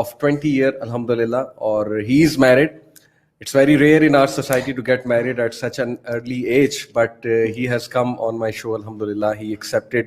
of 20 year alhamdulillah, or he is married. It's very rare in our society to get married at such an early age, but he has come on my show alhamdulillah. He accepted.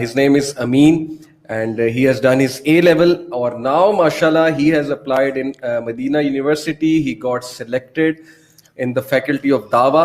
his name is Amin and he has done his A level, or now mashallah he has applied in Medina University. He got selected in the faculty of Dawa.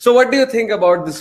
So what do you think about this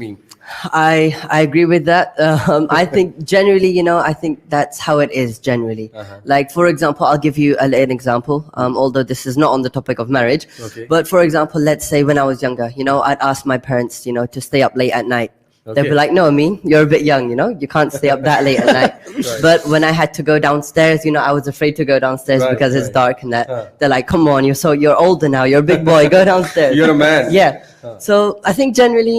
meme? I agree with that. I think generally, I think that's how it is generally. Like, for example, I'll give you an example, although this is not on the topic of marriage. Okay. But for example, let's say when I was younger, I'd ask my parents, to stay up late at night. Okay. They'd be like, no, Amin, you're a bit young, you can't stay up that late at night. Right. But when I had to go downstairs, I was afraid to go downstairs because it's dark and that. They're like, come on, you're older now, you're a big boy, go downstairs. You're a man. Yeah. So I think generally,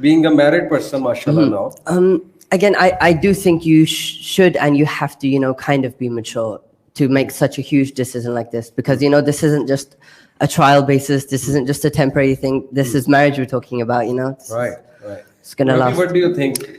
being a married person mashallah now? Again, I do think you should and you have to, kind of be mature to make such a huge decision like this, because, this isn't just a trial basis. This isn't just a temporary thing. This is marriage we're talking about, Right. It's gonna last. What do you think?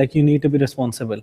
like you need to be responsible.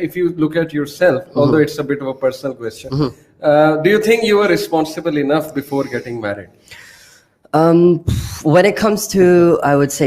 if you look at yourself, although it's a bit of a personal question, do you think you were responsible enough before getting married? When it comes to, I would say,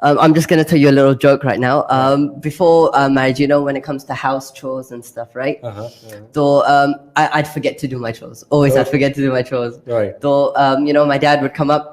I'm just going to tell you a little joke right now. Before marriage, you know, when it comes to house chores and stuff, right? So I'd forget to do my chores. Always I'd forget to do my chores. Right. So, you know, my dad would come up,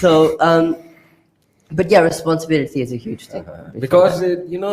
So, but yeah, responsibility is a huge thing. Because you know,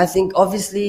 I think obviously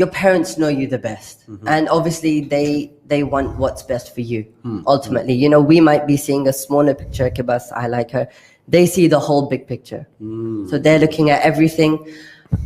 your parents know you the best, and obviously they want what's best for you. Ultimately, you know, we might be seeing a smaller picture ke bas I like her, they see the whole big picture. So they're looking at everything.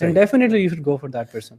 then definitely you should go for that person.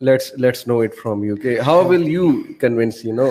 Let's know it from you. Okay, how will you convince? You know,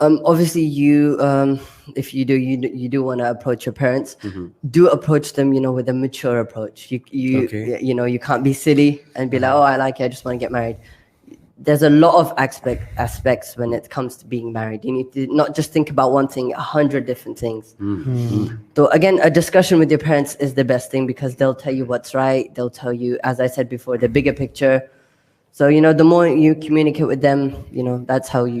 Obviously if you do want to approach your parents, do approach them, you know, with a mature approach. You know, you can't be silly and be like, oh, I like it, I just want to get married. There's a lot of aspects when it comes to being married. You need to not just think about one thing, 100 different things. So again, a discussion with your parents is the best thing, because they'll tell you what's right. They'll tell you, as I said before, the bigger picture. So, you know, the more you communicate with them, you know, that's how you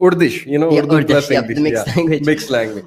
Urdish, you know, Yeah, Urdu Urdish, plus yeah, English, the mixed language. mixed language.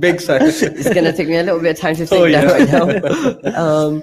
Big silence. It's gonna take me a little bit of time to think Oh, that yeah. right now.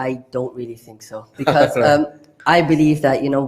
I don't really think so, because I believe that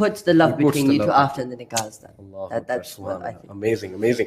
puts the love between you two after the nikah is done. That's what I think. Amazing.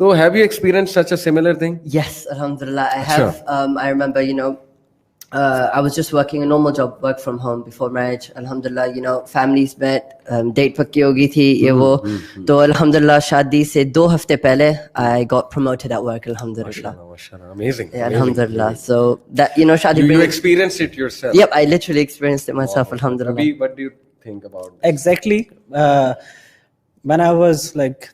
So have you experienced such a similar thing? Yes, alhamdulillah, I have. I remember, I was just working a normal job, work from home before marriage. Alhamdulillah, families met, date pakki ho gayi thi, ye wo. To alhamdulillah, shaadi se 2 hafte pehle, I got promoted at work, alhamdulillah. MashaAllah, amazing. Yeah, alhamdulillah. So that, shaadi. You experienced it yourself? Yep, I literally experienced it myself, alhamdulillah. Abhi, what do you think about it? Exactly. When I was like,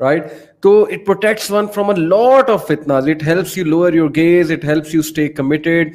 right? So it protects one from a lot of fitnas. It helps you lower your gaze. It helps you stay committed.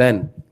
then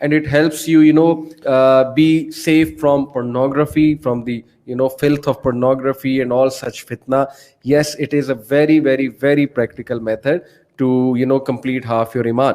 And it helps you, be safe from pornography, from the, filth of pornography and all such fitna. Yes, it is a very, very, very practical method to, complete half your iman.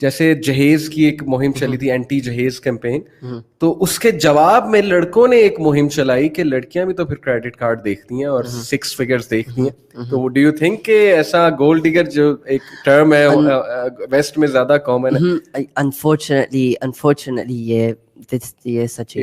جیسے جہیز کی ایک مہم چلی تھی, anti جہیز campaign, تو اس کے جواب میں لڑکوں نے ایک مہم چلائی کہ لڑکیاں بھی تو پھر کریڈٹ کارڈ دیکھتی ہیں اور 6 فگرز دیکھتی ہیں. تو ڈو یو تھنک کہ ایسا گولڈ ڈگر جو ایک ٹرم ہے ویسٹ میں زیادہ کامن ہے؟ Unfortunately, یہ سچ ہے.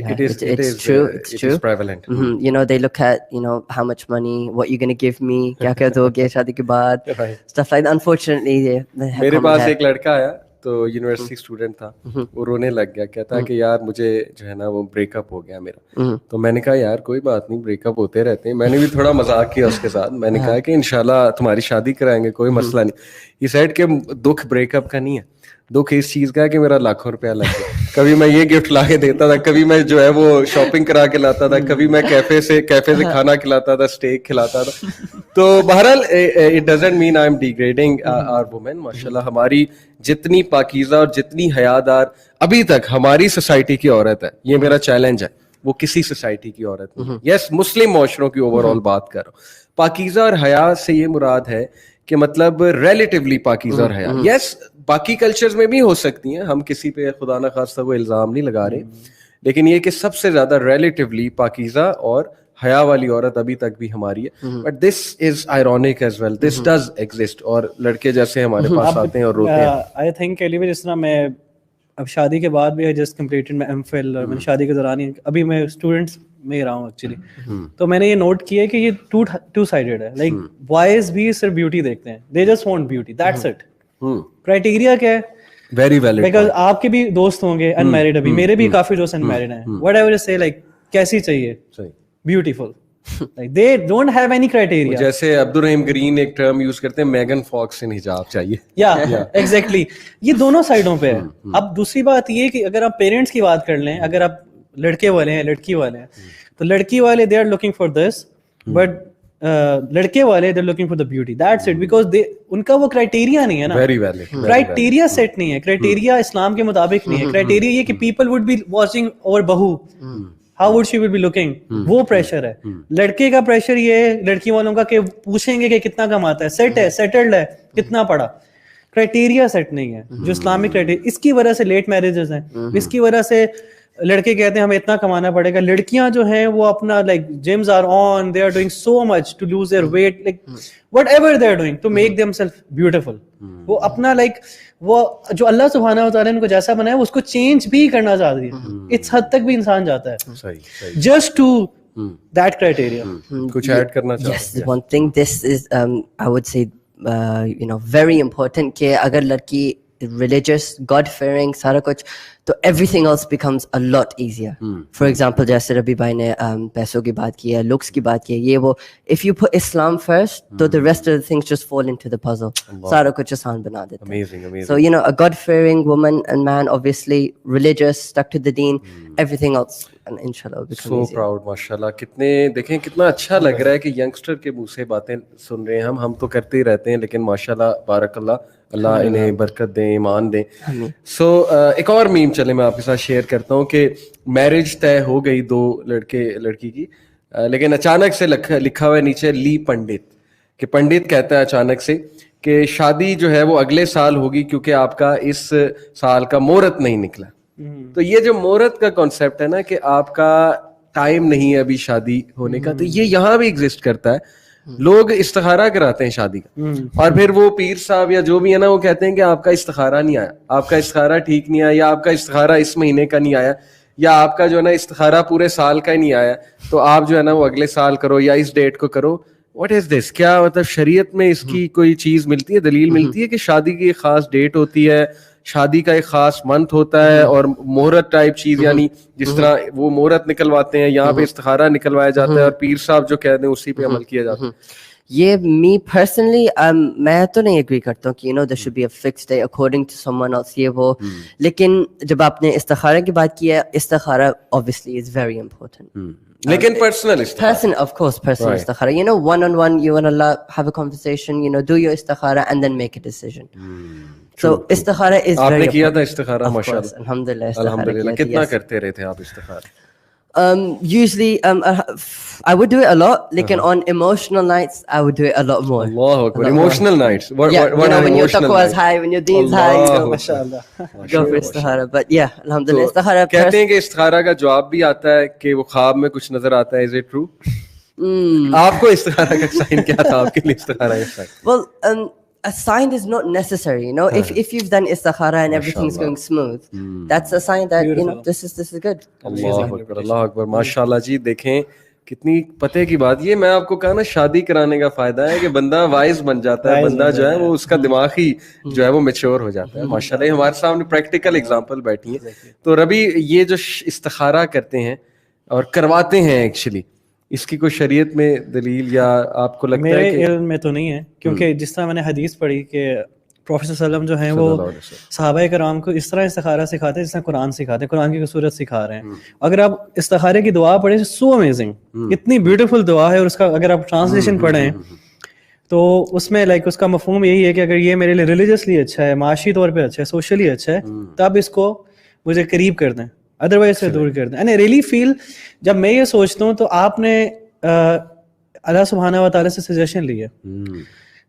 It's true. It's prevalent. You know, they look at, you know, how much money, what you're going to give me, کیا دو گے شادی کے بعد, stuff like that. Unfortunately, میرے پاس ایک لڑکا آیا تو یونیورسٹی اسٹوڈنٹ تھا, وہ رونے لگ گیا, کہتا کہ یار مجھے جو ہے نا وہ بریک اپ ہو گیا میرا. تو میں نے کہا یار کوئی بات نہیں, بریک اپ ہوتے رہتے ہیں. میں نے بھی تھوڑا مذاق کیا اس کے ساتھ, میں نے کہا کہ انشاءاللہ تمہاری شادی کرائیں گے, کوئی مسئلہ نہیں. یہ سیٹ کہ دکھ بریک اپ کا نہیں ہے, دکھ اس چیز کا ہے کہ میرا لاکھوں روپیہ لگ گیا. کبھی میں یہ گفٹ لا کے دیتا تھا, کبھی میں جو ہے وہ شاپنگ کرا کے لاتا تھا, کبھی میں کیفے سے کھانا کھلاتا تھا, اسٹیک کھلاتا تھا. تو بہرحال it doesn't mean I am degrading our women. ماشاءاللہ ہماری جتنی پاکیزہ اور جتنی حیادار ابھی تک ہماری سوسائٹی کی عورت ہے, یہ میرا چیلنج ہے, وہ کسی سوسائٹی کی عورت نہیں. یس, مسلم معاشروں کی اوور آل بات کر رہا ہوں. پاکیزہ اور حیا سے یہ مراد ہے کہ مطلب ریلیٹیولی پاکیزہ اور حیا. یس, باقی کلچرز میں بھی ہو سکتی ہیں, ہم کسی پہ خدا نہ خواستہ وہ الزام نہیں لگا رہے, لیکن یہ کہ سب سے زیادہ ریلیٹیولی پاکیزہ اور حیا والی عورت ابھی تک بھی ہماری ہے. But this is ironic as well, this does exist. اور لڑکے جیسے ہمارے پاس آتے ہیں اور روتے ہیں. آئی تھنک کہ جس طرح میں اب شادی کے بعد بھی جسٹ کمپلیٹڈ میں ایم فل, اور میں نے شادی کے دوران ہی ابھی میں اسٹوڈنٹس میں رہا ہوں ایکچولی, تو میں نے یہ نوٹ کیا کہ یہ ٹو سائڈیڈ ہے. لائک بوائز بھی صرف بیوٹی دیکھتے ہیں, they just want beauty, that's it. Criteria کیا ہے؟ Very valid. بیکاز آپ کے بھی دوست ہوں گے ان میرڈ, ابھی میرے بھی کافی دوست ان میرڈ ہیں. وٹ ایور سے لائک کیسی چاہیے, beautiful. Like they don't have any criteria. جیسے عبدالرحیم گرین ایک ٹرم یوز کرتے ہیں, میگن فاکس ان حجاب چاہیے. ایگزیکٹلی, یہ دونوں سائڈوں پہ ہے. اب دوسری بات یہ کہ اگر آپ پیرنٹس کی بات کر لیں, اگر آپ لڑکے والے ہیں لڑکی والے ہیں, تو لڑکی والے they are looking for this, but لڑکے والے they are looking for the beauty. That's it. Because ان کا وہ کرائٹیریا نہیں ہے نا, کرائٹیریا سیٹ نہیں ہے. کرائٹیریا اسلام کے مطابق نہیں ہے. کرائٹیریا یہ کہ people would be watching over بہو, how would she will be looking, وہ پریشر ہے. لڑکے کا پریشر یہ ہے لڑکی والوں کا کہ پوچھیں گے کہ کتنا کماتا ہے, سیٹ ہے, سیٹلڈ ہے, کتنا پڑھا. کرائٹیریا سیٹ نہیں ہے جو اسلامک کرائٹیریا. اس کی وجہ سے لیٹ میرجز ہیں, اس کی وجہ سے لڑکے کہتے ہیں ہمیں اتنا کمانا پڑے گا. لڑکیاں جو ہیں وہ اپنا like games are on, they are doing so much to lose their weight, like whatever they are doing to make themselves beautiful. وہ اپنا لائک وہ جو اللہ سبحانہ و تعالیٰ نے ان کو جیسا بنایا اس کو چینج بھی کرنا چاہتی ہے. اس حد تک بھی انسان جاتا ہے جسٹ ٹو دیٹ کرائٹیریا. کچھ ایڈ کرنا چاہتے ہیں؟ Yes, one thing, this is I would say you know very important کہ اگر لڑکی religious, God fearing, سارا کچھ, تو everything else becomes a lot easier. For example, جیسے ربی بھائی نے پیسوں کی بات کی ہے, looks کی بات کی ہے, یہ وہ, if you put Islam first, تو the rest of the things just fall into the puzzle. سارا کچھ آسان بنا دیتا ہے. So you know, a God fearing woman and man, obviously religious, stuck to the deen, everything else and inshallah will become easier. So proud, ماشاءاللہ. کتنے دیکھیں کتنا اچھا لگ رہا ہے کہ ینگسٹر کے منہ سے باتیں سن رہے ہیں. ہم تو کرتے ہی رہتے ہیں, لیکن ماشاءاللہ بارک اللہ, اللہ انہیں برکت دیں, ایمان دیں. سو ایک اور میم چلے میں آپ کے ساتھ شیئر کرتا ہوں کہ میرج طے ہو گئی دو لڑکے لڑکی کی, لیکن اچانک سے لکھا ہوا ہے نیچے لی پنڈت, کہ پنڈت کہتا ہے اچانک سے کہ شادی جو ہے وہ اگلے سال ہوگی کیونکہ آپ کا اس سال کا مہورت نہیں نکلا. تو یہ جو مہورت کا کانسیپٹ ہے نا کہ آپ کا ٹائم نہیں ہے ابھی شادی ہونے کا, تو یہ یہاں بھی ایگزسٹ کرتا ہے. لوگ استخارہ کراتے ہیں شادی کا, اور پھر وہ پیر صاحب یا جو بھی ہے نا وہ کہتے ہیں کہ آپ کا استخارہ نہیں آیا, آپ کا استخارہ ٹھیک نہیں آیا, یا آپ کا استخارہ اس مہینے کا نہیں آیا, یا آپ کا جو ہے نا استخارہ پورے سال کا ہی نہیں آیا, تو آپ جو ہے نا وہ اگلے سال کرو یا اس ڈیٹ کو کرو. واٹ از دس؟ کیا مطلب شریعت میں اس کی کوئی چیز ملتی ہے, دلیل ملتی ہے کہ شادی کی ایک خاص ڈیٹ ہوتی ہے, شادی کا ایک خاص منتھ ہوتا ہے, اور مہورت ٹائپ چیز, یعنی جس طرح وہ مہورت نکلواتے ہیں یہاں پہ استخارہ نکلوایا جاتا ہے, اور پیر صاحب جو کہہ دیں اسی پہ عمل کیا جاتا ہے. یہ می پرسنلی میں تو نہیں اگری کرتا ہوں کہ there should be a fixed day according to someone else, یہ وہ. لیکن جب آپ نے استخارہ کی بات کی ہے, استخارہ obviously is very important. لیکن personal of course personal استخارہ, you know, one on one, you and Allah have a conversation, you know, do your استخارہ and then make a decision. So استخارہ is آپ نے کیا تھا استخارہ؟ ماشاءاللہ, الحمدللہ. الحمدللہ. کتنا کرتے رہے تھے آپ استخارہ؟ Usually, I would do it a lot. Like on emotional nights, I would do it a lot more. Allahu Akbar. Emotional nights. What Yeah, what are when your emotional taqwa is nights? high, when your deen is high, Allahu mashallah. go for istikhara. But yeah, alhamdulillah, istikhara. کہتے ہیں کہ استخارہ کا جواب بھی آتا ہے کہ وہ خواب میں کچھ نظر آتا ہے. Is it true? آپ کو استخارہ کا سائن کیا تھا؟ آپ کے لیے استخارہ کا sign? Well, a sign is not necessary, you know. If you've done istikhara and everything's going smooth, that's a sign that you know this is good. اللہ اکبر اللہ اکبر ماشاءاللہ. جی دیکھیں کتنی پتے کی بات. یہ میں آپ کو کہا نا شادی کرانے کا فائدہ ہے کہ بندہ وائز بن جاتا ہے, بندہ جو ہے وہ اس کا دماغ ہی جو ہے وہ میچور ہو جاتا ہے. ماشاءاللہ ہمارے سامنے پریکٹیکل ایگزامپل بیٹھی ہیں. تو ربی یہ جو استخارہ کرتے ہیں اور کرواتے ہیں ایکچولی, اس کی کوئی شریعت میں دلیل یا آپ کو لگتا ہے کہ؟ میرے علم میں تو نہیں ہے, کیونکہ جس طرح میں نے حدیث پڑھی کہ پروفیسر صلی اللہ علیہ وسلم جو ہیں وہ صحابہ کرام کو اس طرح استخارہ سکھاتے ہیں جس طرح قرآن سکھاتے ہیں, قرآن کی صورت سکھا رہے ہیں. اگر آپ استخارے کی دعا پڑھیں, سو امیزنگ, اتنی بیوٹیفل دعا ہے, اور اس کا اگر آپ ٹرانسلیشن پڑھیں تو اس میں لائک اس کا مفہوم یہی ہے کہ اگر یہ میرے لیے ریلیجسلی اچھا ہے, معاشی طور پہ اچھا ہے, سوشلی اچھا ہے, تب اس کو مجھے قریب کر دیں, ادروائز سے دور کر دیں. اینڈ آئی ریئلی فیل, جب میں یہ سوچتا ہوں تو آپ نے اللہ سبحانہ و تعالیٰ سے سجیشن لی ہے,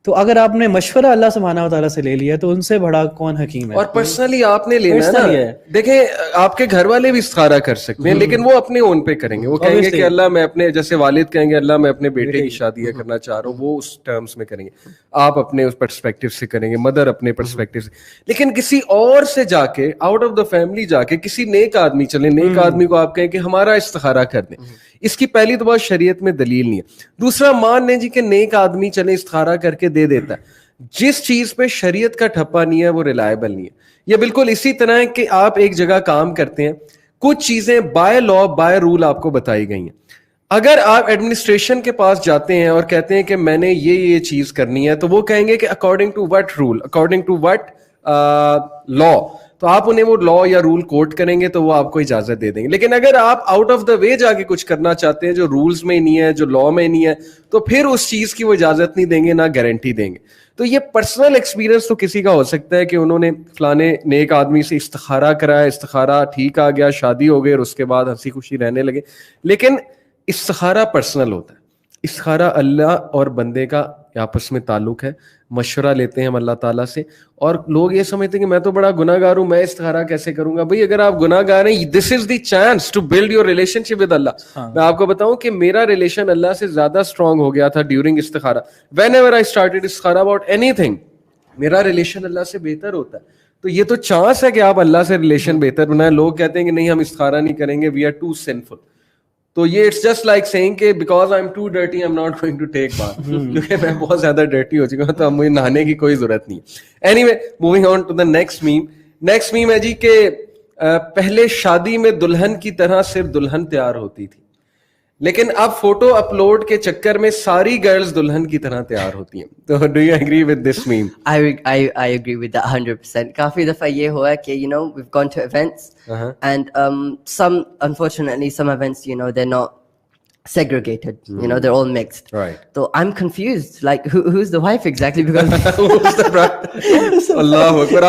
تو اگر آپ نے مشورہ اللہ سبحانہ و تعالیٰ سے لے لیا تو ان سے بڑا کون حکیم ہے. اور پرسنلی آپ نے لینا ہے نا. دیکھیں آپ کے گھر والے بھی استخارہ کر سکتے ہیں, لیکن وہ اپنے اون پہ کریں گے. وہ کہیں گے کہ اللہ میں اپنے, جیسے والد کہیں گے اللہ میں اپنے بیٹے کی شادی کرنا چاہ رہا ہوں, وہ اس ٹرمز میں کریں گے. آپ اپنے اس پرسپیکٹو سے کریں گے, مدر اپنے پرسپیکٹو سے. لیکن کسی اور سے جا کے, آؤٹ آف دا فیملی جا کے, کسی نیک آدمی چلے, نیک آدمی کو آپ کہیں کہ ہمارا استخارہ کر دیں, اس کی پہلی تو بات شریعت میں دلیل نہیں ہے. دوسرا مان لیں جی کہ نیک آدمی چلے استخارہ کر کے دے دیتا ہے, جس چیز پہ شریعت کا ٹھپا نہیں ہے وہ ریلائبل نہیں ہے. یہ بالکل اسی طرح ہے کہ آپ ایک جگہ کام کرتے ہیں, کچھ چیزیں بائی لا بائی رول آپ کو بتائی گئی ہیں. اگر آپ ایڈمنسٹریشن کے پاس جاتے ہیں اور کہتے ہیں کہ میں نے یہ چیز کرنی ہے, تو وہ کہیں گے کہ according to what rule, according to what law, تو آپ انہیں وہ لا یا رول کوٹ کریں گے تو وہ آپ کو اجازت دے دیں گے. لیکن اگر آپ آؤٹ آف دا وے جا کے کچھ کرنا چاہتے ہیں جو رولز میں نہیں ہے, جو لا میں نہیں ہے, تو پھر اس چیز کی وہ اجازت نہیں دیں گے, نہ گارنٹی دیں گے. تو یہ پرسنل ایکسپیرینس تو کسی کا ہو سکتا ہے کہ انہوں نے فلانے نیک آدمی سے استخارہ کرایا, استخارہ ٹھیک آ گیا, شادی ہو گئی, اور اس کے بعد ہنسی خوشی رہنے لگے. لیکن استخارہ پرسنل ہوتا ہے. استخارہ اللہ اور بندے کا آپس میں تعلق ہے, مشورہ لیتے ہیں ہم اللہ تعالیٰ سے. اور لوگ یہ سمجھتے ہیں کہ میں تو بڑا گناہ گار ہوں, میں استخارہ کیسے کروں گا. بھائی اگر آپ گناہ گار ہیں, this is the chance to build your relationship with Allah. میں آپ کو بتاؤں کہ میرا ریلیشن اللہ سے زیادہ اسٹرانگ ہو گیا تھا ڈیورنگ استخارہ. وین ایور آئی اسٹارٹیڈ استخارہ اباؤٹ اینی تھنگ, میرا ریلیشن اللہ سے بہتر ہوتا ہے. تو یہ تو چانس ہے کہ آپ اللہ سے ریلیشن بہتر بنائیں. لوگ کہتے ہیں کہ نہیں ہم استخارہ نہیں کریں گے, وی آر ٹو سنفل. تو یہ اٹس جسٹ لائک سیئنگ کہ because I am too dirty I am not going to take bath, کیونکہ میں بہت زیادہ ڈرٹی ہو چکا ہوں, تو اب مجھے نہانے کی کوئی ضرورت نہیں. Anyway moving on to the next meme. Next meme ہے جی کہ پہلے شادی میں دلہن کی طرح صرف دلہن تیار ہوتی تھی, لیکن اب فوٹو اپلوڈ کے چکر میں ساری گرلز دلہن کی طرح تیار ہوتی ہیں. تو do you agree with this ma'am? I agree with that 100%. کافی دفعہ یہ ہوا کہ you know we've gone to events and some unfortunately some events you know they're not segregated, you know, they're all mixed. Right. So I'm confused, like who's the wife exactly, because who's the bride? Allah Akbar,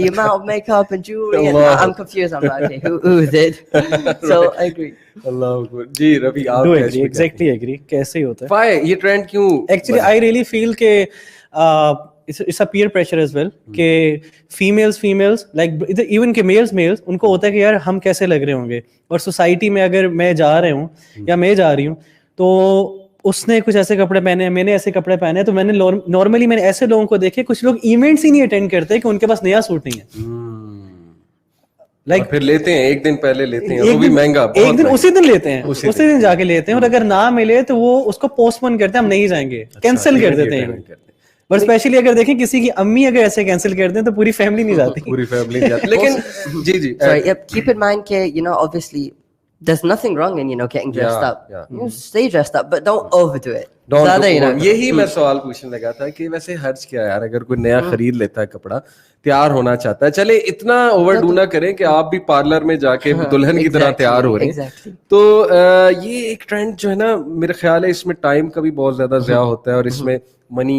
the amount of makeup and jewelry, and I'm confused. I'm like, okay, who is it? So I agree. Allah Akbar. جی ربی آپ Do agree, exactly agree. کیسے ہی ہوتا ہے. Why یہ trend کیوں؟ Actually I really feel کہ it's a peer pressure as well, کہ females like even کہ males ان کو ہوتا ہے کہ یار ہم کیسے لگ رہے ہوں گے, اور سوسائٹی میں اگر میں جا رہا ہوں یا میں جا رہی ہوں تو اس نے کچھ ایسے کپڑے پہنے ہیں, میں نے ایسے کپڑے پہنے ہیں, تو میں نے نارملی میں نے ایسے لوگوں کو دیکھے, کچھ لوگ ایونٹس ہی نہیں اٹینڈ کرتے کہ ان کے پاس نیا سوٹ نہیں ہے, لائک پھر لیتے ہیں ایک دن پہلے لیتے ہیں, وہ بھی مہنگا, ایک دن اسی دن لیتے ہیں, اسی دن جا کے لیتے ہیں, اور اگر نہ ملے تو وہ اس کو پوسٹ پون کرتے ہیں, ہم نہیں جائیں گے, کینسل کر دیتے ہیں. اور اسپیشلی اگر دیکھیں کسی کی امی اگر ایسے کینسل کر دیں تو پوری فیملی نہیں جاتی, پوری فیملی نہیں جاتی. لیکن جی keep in mind کہ you know obviously there's nothing wrong in you know getting dressed up. You stay dressed up but don't overdo it. یہی میں سوال پوچھنے لگا تھا کہ ویسے حرج کیا ہے یار, اگر کوئی نیا خرید لیتا ہے کپڑا, تیار ہونا چاہتا ہے, چلے اتنا اوور ڈو نہ کریں کہ آپ بھی پارلر میں جا کے دلہن کی طرح تیار ہو رہے ہیں. تو یہ ایک ٹرینڈ جو ہے نا, میرا خیال ہے اس میں ٹائم کا بھی بہت زیادہ ضیاع ہوتا ہے, اور اس میں money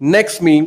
next meme,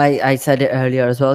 I said it earlier as well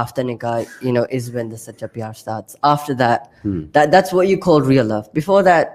after nikah, you know, is when the sacha pyar starts. After that, that's what you call real love. Before that,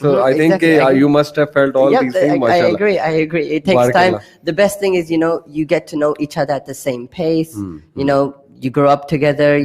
so I think you must have felt all these things. Mashallah. I agree. It takes time. The best thing is, you know, you get to know each other at the same pace. You know, you grow up together.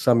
some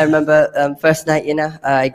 I remember first night, you know, I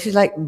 she's like,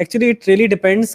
Actually it really depends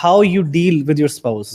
how you deal with your spouse.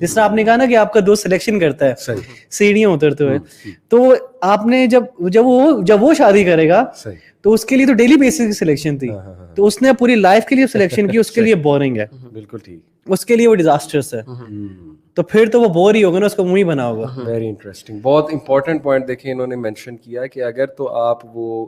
جس طرح آپ نے کہا نا کہ آپ کا دوست سلیکشن کرتا ہے سیڑھیاں اترتے ہوئے, تو آپ نے جب وہ شادی کرے گا تو اس کے لیے تو ڈیلی بیسس کی سلیکشن تھی, تو اس نے پوری لائف کے لیے سلیکشن کی, اس کے لیے بورنگ ہے, بالکل ٹھیک, اس کے لیے وہ ڈیزاسٹرس ہے, تو پھر تو وہ بور ہی ہوگا نا, اس کو منہ ہی بنا ہوگا. ویری انٹرسٹنگ, بہت امپورٹنٹ پوائنٹ دیکھیں انہوں نے مینشن کیا کہ اگر تو آپ وہ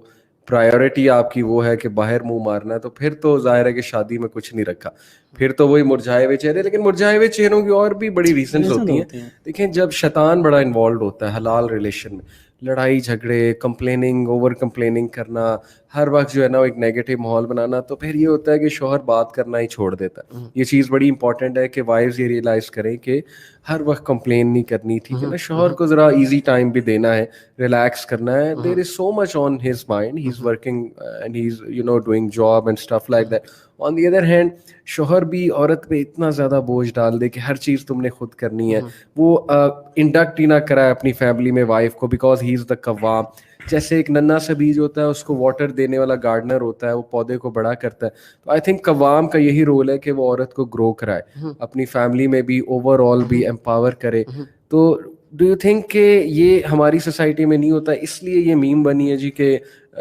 پرائیورٹی آپ کی وہ ہے کہ باہر منہ مارنا ہے, تو پھر تو ظاہر ہے کہ شادی میں کچھ نہیں رکھا, پھر تو وہی مرجھائے ہوئے چہرے. لیکن مرجھائے ہوئے چہروں کی اور بھی بڑی ریزنز ہوتی ہیں. دیکھیں جب شیطان بڑا انوالوڈ ہوتا ہے حلال ریلیشن میں, لڑائی جھگڑے, کمپلیننگ, اوور کمپلیننگ کرنا, ہر وقت جو ہے نا ایک نیگیٹو ماحول بنانا, تو پھر یہ ہوتا ہے کہ شوہر بات کرنا ہی چھوڑ دیتا ہے. یہ چیز بڑی امپورٹنٹ ہے کہ وائفز یہ ریئلائز کریں کہ ہر وقت کمپلین نہیں کرنی, ٹھیک ہے نا, شوہر کو ذرا ایزی ٹائم بھی دینا ہے, ریلیکس کرنا ہے. There is so much on his mind, he is working and he is doing job and stuff like that. On the other hand شوہر بھی عورت پہ اتنا زیادہ بوجھ ڈال دے کہ ہر چیز تم نے خود کرنی ہے, وہ انڈکٹ ہی نہ کرائے اپنی فیملی میں وائف کو, بیکاز ہی از دا قوام. جیسے ایک ننا سا بیج ہوتا ہے, اس کو واٹر دینے والا گارڈنر ہوتا ہے, وہ پودے کو بڑا کرتا ہے. تو آئی تھنک قوام کا یہی رول ہے کہ وہ عورت کو گرو کرائے, اپنی فیملی میں بھی اوور آل بھی امپاور کرے. تو ڈو یو تھنک کہ یہ ہماری سوسائٹی میں نہیں ہوتا, اس لیے یہ میم بنی ہے جی کہ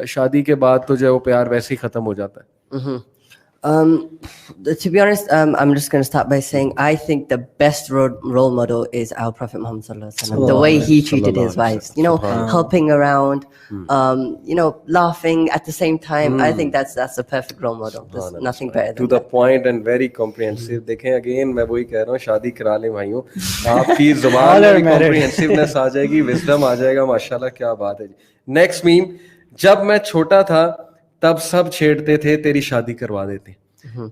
شادی کے بعد تو جو ہے وہ پیار ویسے ہی ختم ہو جاتا ہے؟ To be honest, I'm just going to start by saying I think the best role model is our Prophet Muhammad sallallahu alaihi wasallam. The way he treated his wives, helping around, laughing at the same time. I think that's a perfect role model. There's nothing better than to the point and very comprehensive. دیکھیں again میں وہی کہہ رہا ہوں, شادی کرا لیں بھائیوں, آپ کی زبان میں comprehensiveness آ جائے گی, wisdom آ جائے گا, ماشاءاللہ کیا بات ہے جی. نیکسٹ میم, جب میں چھوٹا تھا تب سب چھیڑتے تھے تیری شادی کروا دیتے,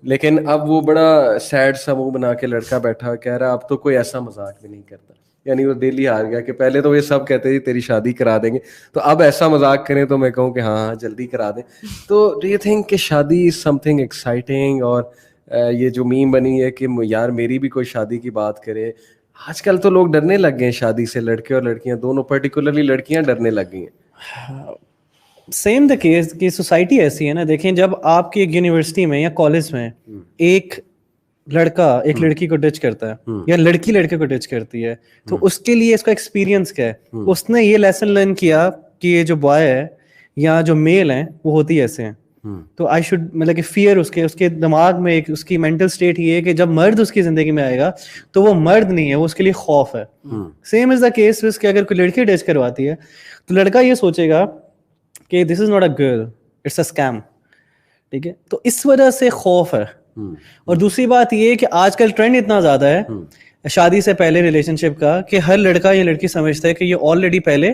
لیکن اب وہ بڑا سیڈ سا منہ بنا کے لڑکا بیٹھا کہہ رہا اب تو کوئی ایسا مذاق بھی نہیں کرتا. یعنی وہ دل ہی ہار گیا کہ پہلے تو یہ سب کہتے تھے تیری شادی کرا دیں گے, تو اب ایسا مذاق کریں تو میں کہوں کہ ہاں جلدی کرا دیں. تو ڈو یو تھنک کہ شادی از سم تھنگ ایکسائٹنگ, اور یہ جو میم بنی ہے کہ یار میری بھی کوئی شادی کی بات کرے, آج کل تو لوگ ڈرنے لگ گئے ہیں شادی سے, لڑکے اور لڑکیاں دونوں, پرٹیکولرلی لڑکیاں ڈرنے لگ گئی ہیں. سیم دا کیس کی سوسائٹی ایسی ہے نا. دیکھیں جب آپ کی ایک یونیورسٹی میں یا کالج میں ایک لڑکا ایک لڑکی کو ٹچ کرتا ہے یا لڑکی لڑکے کو ٹچ کرتی ہے, تو اس کے لیے اس کا ایکسپیرینس کیا ہے, اس نے یہ لیسن لرن کیا کہ یہ جو بوائے ہے یا جو میل ہیں وہ ہوتی ایسے ہیں. تو آئی شوڈ مطلب کہ فیئر اس کے دماغ میں ایک اس کی مینٹل اسٹیٹ یہ ہے کہ جب مرد اس کی زندگی میں آئے گا تو وہ مرد نہیں ہے, وہ اس کے لیے خوف ہے. سیم از دا کیس کہ اگر کوئی لڑکی ٹچ کرواتی ہے تو لڑکا یہ سوچے گا کہ this is not a girl, it's a scam, ٹھیک ہے. تو اس وجہ سے خوف ہے. اور دوسری بات یہ کہ آج کل ٹرینڈ اتنا زیادہ ہے شادی سے پہلے ریلیشن شپ کا کہ ہر لڑکا یا لڑکی سمجھتا ہے کہ یہ آلریڈی پہلے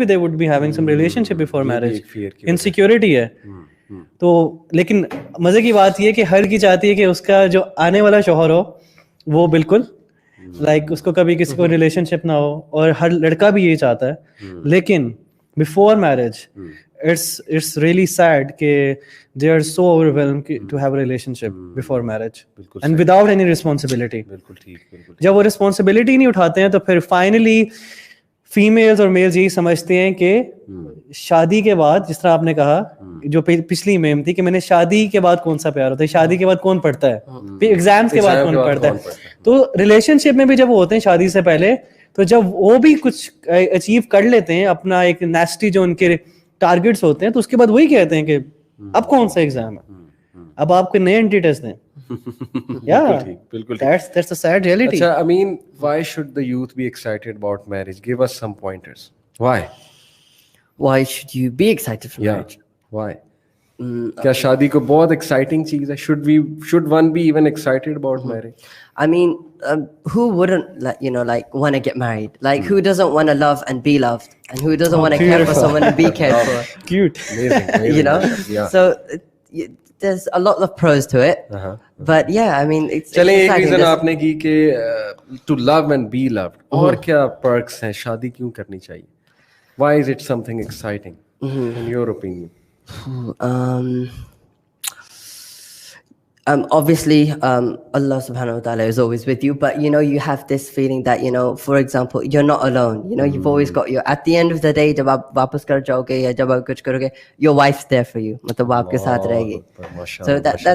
they would be having some relationship before marriage. Insecurity ہے. تو لیکن مزے کی بات یہ کہ ہر کی چاہتی ہے کہ اس کا جو آنے والا شوہر ہو وہ بالکل لائک اس کو کبھی کسی کو ریلیشن شپ نہ ہو, اور ہر لڑکا بھی یہی چاہتا ہے. لیکن before marriage it's really sad کہ they are so overwhelmed to have a relationship before marriage and without any responsibility. جب وہ responsibility نہیں اٹھاتے ہیں تو پھر finally فیمیلز اور میلز یہی سمجھتے ہیں کہ شادی کے بعد, جس طرح آپ نے کہا جو پچھلی میم تھی کہ میں نے شادی کے بعد کون سا پیار ہوتا ہے, شادی کے بعد کون پڑھتا ہے, پھر ایگزامس کے بعد کون پڑھتا ہے. تو ریلیشن شپ میں بھی جب وہ ہوتے ہیں شادی سے پہلے, تو جب وہ بھی کچھ اچیو کر لیتے ہیں اپنا ایک نیسٹی جو ان کے ٹارگیٹس ہوتے ہیں, تو اس کے بعد وہی کہتے ہیں کہ اب کون سا ایگزام ہے, اب آپ کے نئے اینٹی ٹیسٹ دیں. بالکل that's a sad reality. اچھا, I mean, why should the youth be excited about marriage? Give us some pointers. Why should you be excited for marriage? Why? کیا شادی کو بہت ایکسائٹنگ چیز ہے? should one be even excited about marriage? I mean, who wouldn't like want to get married? Like who doesn't want to love and be loved, and who doesn't want to care for someone and be cared for? Cute. Amazing. So there's a lot of pros to it. But yeah, I mean, it's چلیں ایک reason آپ نے کی کہ to love and be loved, اور کیا perks ہیں, شادی کیوں کرنی چاہیے? Why is it something exciting in your opinion? Obviously, Allah subhanahu wa ta'ala is always with you, but you know, you have this feeling that, you know, for example, you're not alone. You know, you've always got at the end of the day, jab aap wapas kar jaoge ya jab aap kuch karoge, your wife's there for you. Matlab aapke saath rahegi. So that's a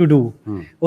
to do.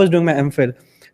was doing my MPhil,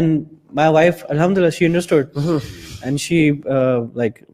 And my wife, alhamdulillah, she understood and she like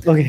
Okay.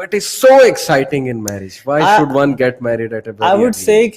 what is so exciting in marriage? Why should one get married at a very I would early say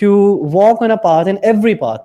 to walk on a path, in every path,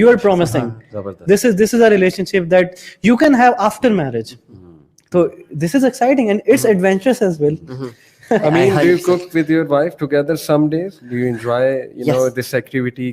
you are promising. This is a relationship that you can have after marriage. So this is exciting and it's adventurous as well. I mean, do you cook with your wife together some days? Do you enjoy, you know, this activity?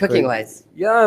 cooking wise? Yeah,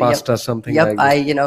pasta something like that. I, you know,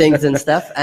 things and stuff.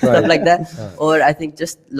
stuff like that. Or I think just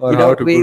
You know, we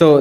So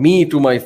me to my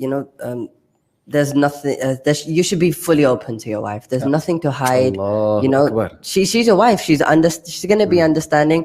you know, there's nothing you should be fully open to your wife. There's nothing to hide. Allah you know, Akbar. she's your wife. She's going to be understanding,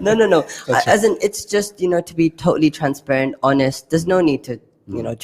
No. As in, it's just, you know, to be totally transparent, honest. There's no need to, you know,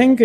think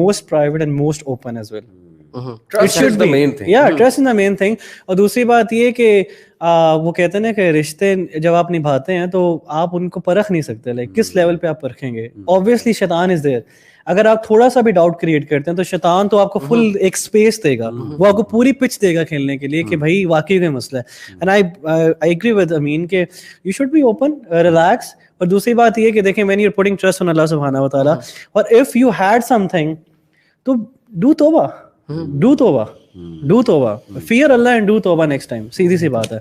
most private and most open as well. Trust is the main thing. Yeah, trust is the main thing. اور دوسری بات یہ کہ وہ کہتے ہیں نا کہ رشتے جب آپ نبھاتے ہیں تو آپ ان کو پرکھ نہیں سکتے, لائک کس لیول پہ آپ پرکھیں گے. Obviously شیطان از دیر. اگر آپ تھوڑا سا بھی ڈاؤٹ کریٹ کرتے ہیں تو شیطان تو آپ کو فل ایک اسپیس دے گا, وہ آپ کو پوری پچ دے گا کھیلنے کے لیے کہ بھائی واقعی کوئی مسئلہ ہے. And I agree with Amin کہ you should be open, relax. اور دوسری بات یہ کہ دیکھیں when you putting trust on Allah سبحانہ و تعالیٰ, اور if you had something to do توبہ, ڈو توبہ, ڈو توبہ, فیئر اللہ اینڈ ڈو توبہ نیکسٹ ٹائم. سیدھی سی بات ہے.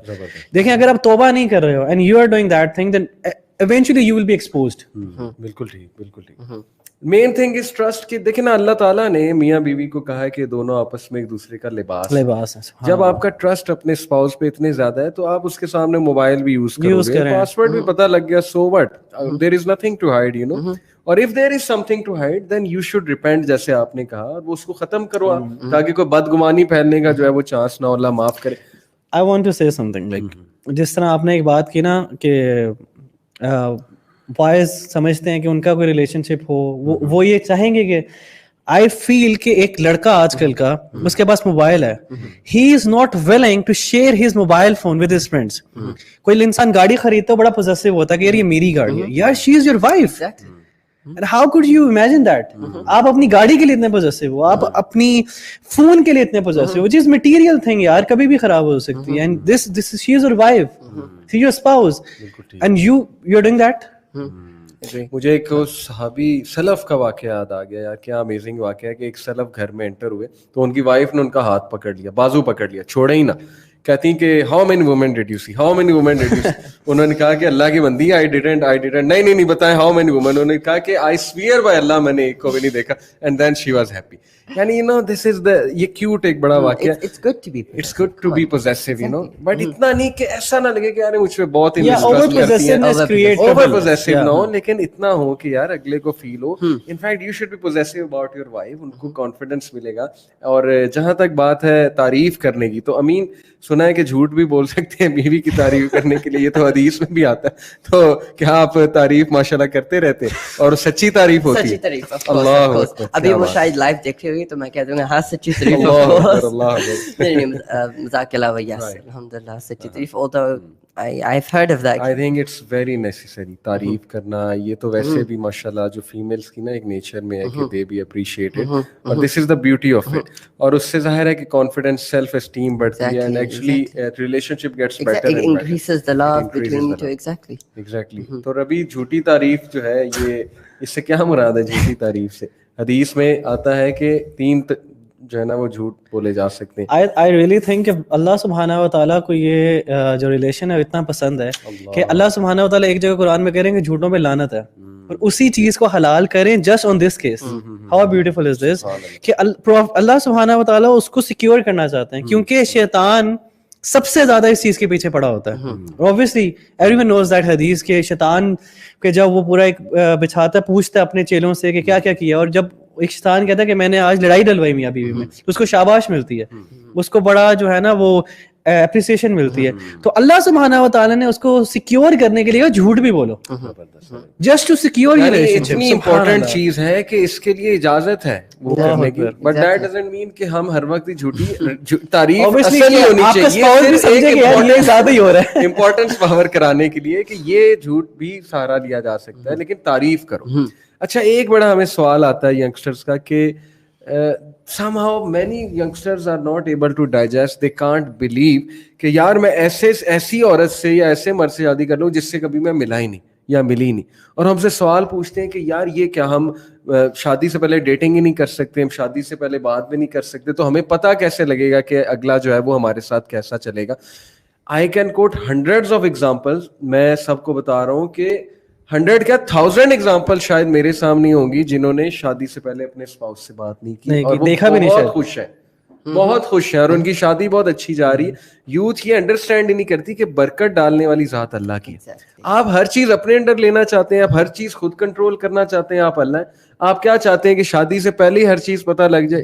دیکھیں اگر آپ توبہ نہیں کر رہے ہو and you are doing that thing then eventually you will be exposed. بالکل ٹھیک, بالکل ٹھیک. Main thing is trust. کہ دیکھیں نا اللہ تعالیٰ نے میاں بیوی کو کہا ہے کہ دونوں آپس میں ایک دوسرے کا لباس ہے. جب آپ کا ٹرسٹ اپنے اسپاؤس پہ اتنے زیادہ ہے تو آپ اس کے سامنے موبائل بھی یوز کرو گے, پاسورڈ بھی پتہ لگ گیا, so what, there is nothing to, hide you. Know if there is something to hide then you should repent, جیسے آپ نے کہا, اور وہ اس کو ختم کرو آپ, تاکہ کوئی بدگمانی پھیلنے کا جو ہے وہ چانس نہ ہو, اللہ معاف کرے. آئی وانٹ ٹو سے سم تھنگ, لائک جس طرح آپ نے ایک بات کی نا کہ بوائز سمجھتے ہیں کہ ان کا کوئی ریلیشن شپ ہو, وہ یہ چاہیں گے کہ آئی فیل کہ ایک لڑکا آج کل کا اس کے پاس موبائل ہے, he is not willing to share his mobile phone with his friends. کوئی انسان گاڑی خریدتا ہے بڑا پوزیسو ہوتا ہے کہ یار یہ میری گاڑی ہے, یار she is your wife. How could you imagine that? آپ اپنی گاڑی کے لیے اتنے پوزیسو ہو, آپ اپنی فون کے لیے اتنے possessive who, which is material thing یار, کبھی بھی خراب ہو سکتی ہے. And this she is your wife, she is your spouse, and you're doing that. مجھے ایک صحابی سلف کا واقعہ یاد آ گیا یار, کیا امیزنگ واقعہ ہے کہ ایک سلف گھر میں انٹر ہوئے تو ان کی وائف نے ان کا ہاتھ پکڑ لیا, بازو پکڑ لیا, چھوڑے ہی نہ. کہتی ہیں کہ how many women did you see, how many women did you see. انہوں نے کہا کہ اللہ کی بندی, آئی ڈیڈنٹ. نہیں بتائیں ہاؤ مینی وومن. انہوں نے کہا کہ آئی سویئر بائی اللہ میں نے ایک کو بھی نہیں دیکھا. And then she was happy. یعنی you know this is the, یہ کیوٹ ایک بڑا واقعہ. It's good to be possessive, you know, but اتنا نہیں کہ ایسا نہ لگے کہ یار مجھ پہ بہت اوور پوزیسو نہ ہو, لیکن اتنا ہو کہ یار اگلے کو فیل ہو. In fact you should be possessive about your wife, ان کو کانفیڈینس ملے گا. اور جہاں تک بات ہے تعریف کرنے کی, تو امین سنا ہے کہ جھوٹ بھی بول سکتے ہیں بیوی کی تعریف کرنے کے لیے, یہ تو حدیث میں بھی آتا ہے. تو کیا آپ تعریف ماشاءاللہ کرتے رہتے اور سچی تعریف ہوتی ہے؟ اللہ, ابھی وہ شاید لائیو دیکھ رہی ہوگی تو میں کہہ دوں گا ہاں سچی تعریف. مذاق کے علاوہ یس الحمدللہ سچی تعریف. I've heard of that. I think it's very necessary تعریف کرنا. یہ تو ویسے بھی ماشاءاللہ جو فیمیلز کی نا ایک نیچر میں ہے کہ they be appreciated, اور this is the beauty of it. اور اس سے ظاہر ہے کہ confidence, self esteem بڑھتی ہے, and actually relationship gets better and increases the love between you two. exactly. تو ربی جھوٹی تعریف جو ہے, یہ اس سے کیا مراد ہے جھوٹی تعریف سے؟ حدیث میں آتا ہے کہ 3 جو ہے نا وہ جھوٹ بولے جا سکتے ہیں. I really think کہ اللہ سبحانہ و تعالیٰ کو یہ جو ریلیشن ہے اتنا پسند ہے کہ اللہ سبحانہ و تعالیٰ ایک جگہ قرآن میں کہہ رہے ہیں کہ جھوٹوں پہ لعنت ہے, اور اسی چیز کو حلال کریں just on this case. How beautiful is this کہ اللہ سبحانہ و تعالیٰ اس کو سیکیور کرنا چاہتے ہیں, کیونکہ شیطان سب سے زیادہ اس چیز کے پیچھے پڑا ہوتا ہے. Obviously everyone knows that حدیث کہ شیطان کہ جب وہ پورا ایک بچھاتا ہے, پوچھتا ہے اپنے چیلوں سے کہ کیا کیا کیا, اور جب ایک شیطان کہتا ہے کہ میں نے آج لڑائی ڈلوائی میاں بیوی میں, تو اس کو شاباش ملتی ہے, اس کو بڑا جو ہے نا وہ اپریسیشن ملتی ہے. تو اللہ سبحانہ و تعالیٰ نے اس کو سیکیور کرنے کے لیے جھوٹ بھی بولو, just to secure your relationship. اتنی امپورٹنٹ چیز ہے کہ اس کے لیے اجازت ہے وہ کرنے کی, بٹ دیٹ ڈزنٹ مین کہ ہم ہر وقت جھوٹی تعریف اصل ہی ہونی چاہیے, امپورٹنس پاور کرانے کے لیے کہ یہ جھوٹ بھی سہارا لیا جا سکتا ہے, لیکن تعریف کرو. اچھا, ایک بڑا ہمیں سوال آتا ہے ینگسٹرز کا کہ somehow many youngsters are not able to digest, they can't believe کہ یار میں ایسی عورت سے یا ایسے مرد سے شادی کر لوں جس سے کبھی میں ملا ہی نہیں یا ملی نہیں. اور ہم سے سوال پوچھتے ہیں کہ یار یہ کیا ہم شادی سے پہلے ڈیٹنگ ہی نہیں کر سکتے, ہم شادی سے پہلے بات بھی نہیں کر سکتے, تو ہمیں پتہ کیسے لگے گا کہ اگلا جو ہے وہ ہمارے ساتھ کیسا چلے گا؟ I can quote hundreds of examples, میں سب کو بتا رہا ہوں کہ 100 کیا 1000 ایگزامپل شاید میرے سامنے ہوں گی جنہوں نے شادی سے پہلے اپنے اسپاؤس سے بات نہیں کی, اور دیکھا بھی نہیں, بہت خوش ہیں, بہت خوش ہیں, اور ان کی شادی بہت اچھی جا رہی ہے. یوتھ یہ انڈرسٹینڈ ہی نہیں کرتی کہ برکت ڈالنے والی ذات اللہ کی ہے. آپ ہر چیز اپنے انڈر لینا چاہتے ہیں, آپ ہر چیز خود کنٹرول کرنا چاہتے ہیں, آپ اللہ ہیں. آپ کیا چاہتے ہیں کہ شادی سے پہلے ہی ہر چیز پتہ لگ جائے؟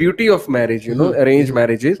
beauty of marriage, you know, arranged marriages,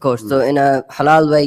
course. So in a halal way,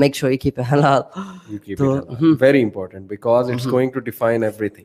make sure you keep it halal. You keep it halal. Very important because it's going to define everything.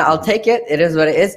I'll take it. It is what it is.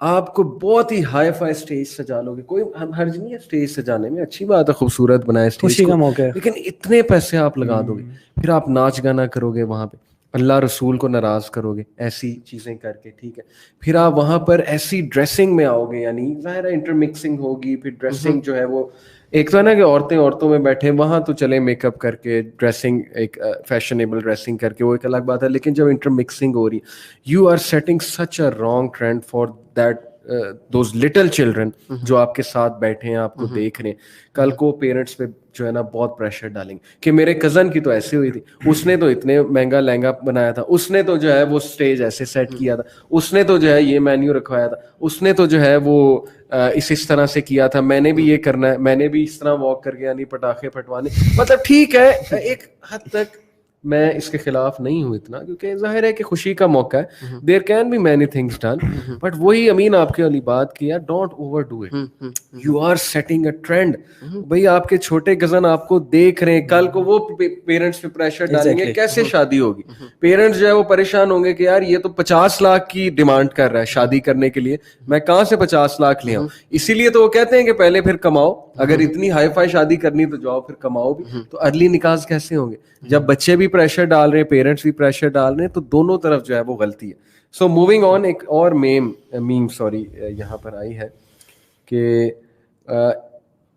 آپ کو بہت ہی hi fi stage سجا لو گے, کوئی حرج نہیں ہے stage سجانے میں, اچھی بات ہے, خوبصورت بنائے اسٹیج خوشی کا کو, موقع ہے. لیکن اتنے پیسے آپ لگا دو گے, پھر آپ ناچ گانا کرو گے وہاں پہ, اللہ رسول کو ناراض کرو گے ایسی چیزیں کر کے, ٹھیک ہے, پھر آپ وہاں پر ایسی ڈریسنگ میں آؤ گے, یعنی ظاہر ہے انٹر مکسنگ ہوگی, پھر ڈریسنگ جو ہے وہ ایک تو ہے نا کہ عورتوں میں بیٹھے وہاں تو چلے میک اپ کر کے ڈریسنگ ایک فیشنیبل ڈریسنگ کر کے, وہ ایک الگ بات ہے, لیکن جب انٹر مکسنگ ہو رہی, you are setting such a wrong trend for that those little children جو آپ کے ساتھ بیٹھے ہیں, آپ کو دیکھ رہے ہیں, کل کو پیرنٹس پہ جو ہے نا بہت پریشر ڈالیں گے کہ میرے کزن کی تو ایسے ہوئی تھی, اس نے تو اتنے مہنگا لہنگا بنایا تھا, اس نے تو جو ہے وہ اسٹیج ایسے سیٹ کیا تھا, اس نے تو جو ہے یہ مینیو رکھوایا تھا, اس نے تو جو ہے وہ اس طرح سے کیا تھا, میں نے بھی یہ کرنا ہے, میں نے بھی اس طرح واک کر کے یعنی پٹاخے پھٹوانے. مطلب ٹھیک ہے ایک حد تک میں اس کے خلاف نہیں ہوں اتنا, کیونکہ ظاہر ہے کہ خوشی کا موقع ہے, there can be many things done, but وہی امین آپ کے والی بات کی ہے, don't overdo it, you are setting a trend. بھائی آپ کے چھوٹے کزن آپ کو دیکھ رہے ہیں, کل کو وہ پیرنٹس پہ پریشر ڈالیں گے, کیسے شادی ہوگی, پیرنٹس جو ہے وہ پریشان ہوں گے کہ یار یہ تو 50 لاکھ کی ڈیمانڈ کر رہا ہے شادی کرنے کے لیے, میں کہاں سے 50 لاکھ لے آؤں. اسی لیے تو وہ کہتے ہیں کہ پہلے پھر کماؤ, اگر اتنی ہائی فائی شادی کرنی تو جاؤ پھر کماؤ بھی. تو ارلی نکاح کیسے ہوں گے جب بچے بھی پریشر ڈال رہے ہیں, پیرنٹس بھی پریشر ڈال رہے ہیں, تو دونوں طرف جو ہے وہ غلطی ہے. سو موونگ آن, ایک اور میم یہاں پر آئی ہے کہ